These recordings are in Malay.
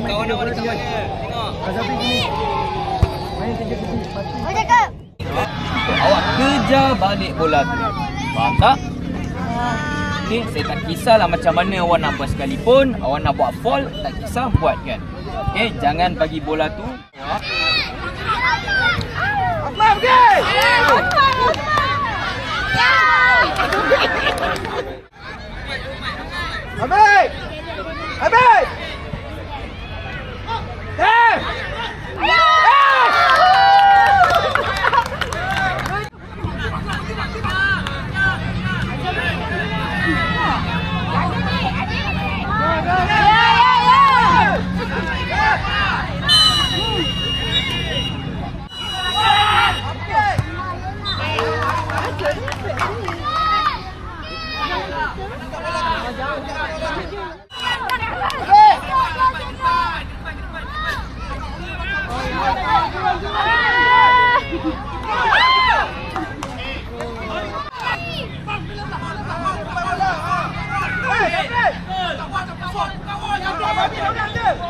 Kawan nak macam mana? Tengok. Awak kejar balik bola tu. Faham tak? Okay, saya tak kisahlah macam mana awak nak buat sekalipun. Awak nak buat foul, tak kisah buat kan. Okay, jangan bagi bola tu. Osman, pergi! Habis! Habis! Damn!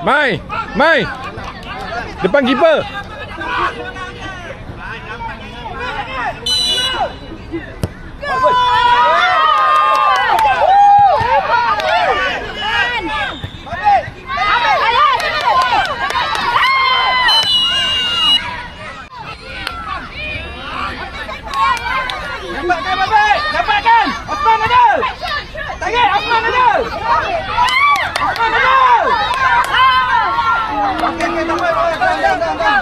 Mai, Mai. Depan keeper. Dapatkan! Osman ada! Target! Osman ada! Osman ada! Okey, tak apa.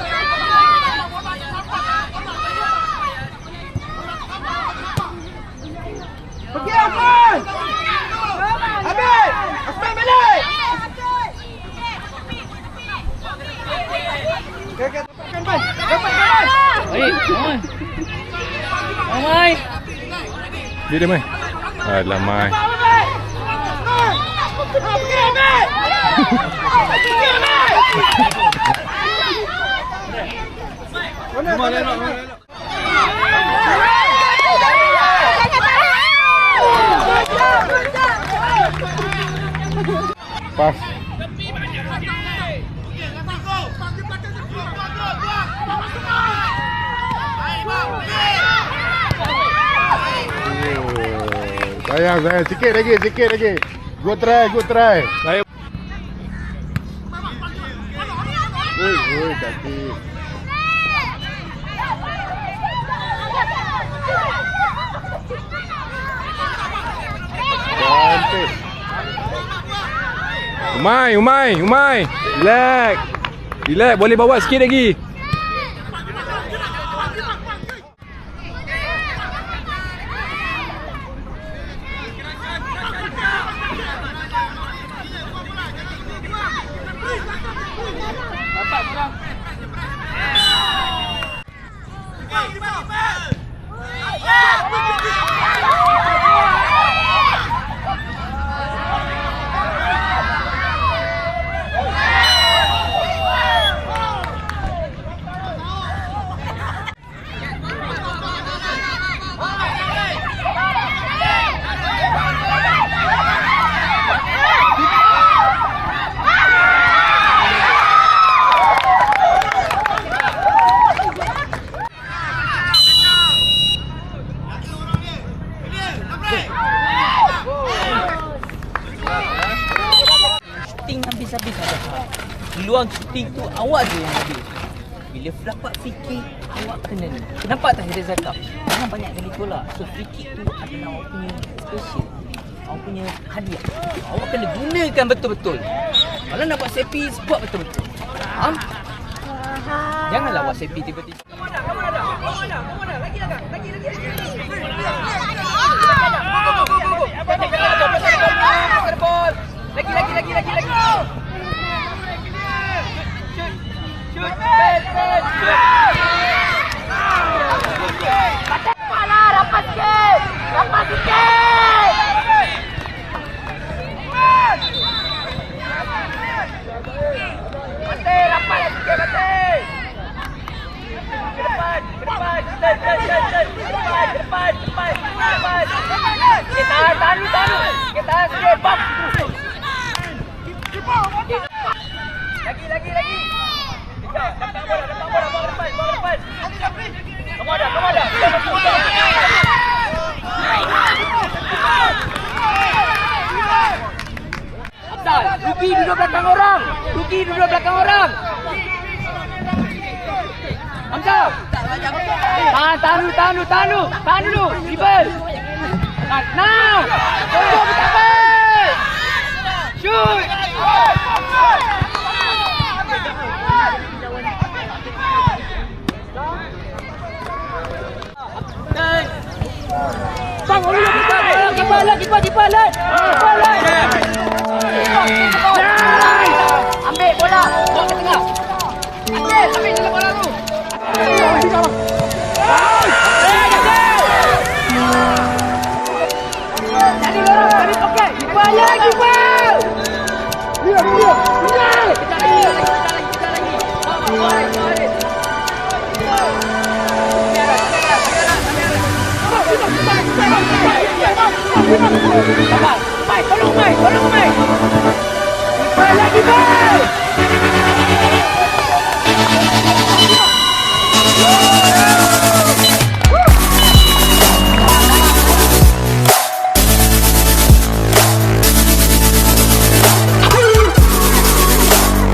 Pergi Osman! Habis! Osman balik! Okey, dapatkan Ban! Dapatkan Ban! Baik, Mai. Dia Mai. Alah Mai. Pas. Sayang, sikit lagi. Go try. Saya. Oi, kaki. Cantik. Umai. Relax, boleh bawa sikit lagi. Habis saja. Peluang shooting tu awak je yang habis. Bila dapat free kick, awak kena ni. Nampak tak saya cakap? Jangan banyak kali tolak. So free kick tu adalah awak punya special. Awak punya hadiah. Awak kena gunakan betul-betul. Kalau nak buat sepi, buat betul-betul. Faham? Janganlah buat sepi tiba-tiba. Kamu ada. Lagi. Lagi. Shoot. Rapat sikit. Rapat sikit. Ke depan. Kita tahan sikit. Lagi. Dapat bola, bawa depan. Kamu ada. Abdal, Ruki duduk belakang orang. Hamzah. Tahan dulu. Dribble. Now. Tunggu kita. Shoot. Bang, kipas lah. Ambil bola, bawa ke tengah. Ambil dalam bola tu. Jadi lorong, jadi okey. Kipas lagi, bang. Lihat. Kita lagi. Mai, tolong Mai.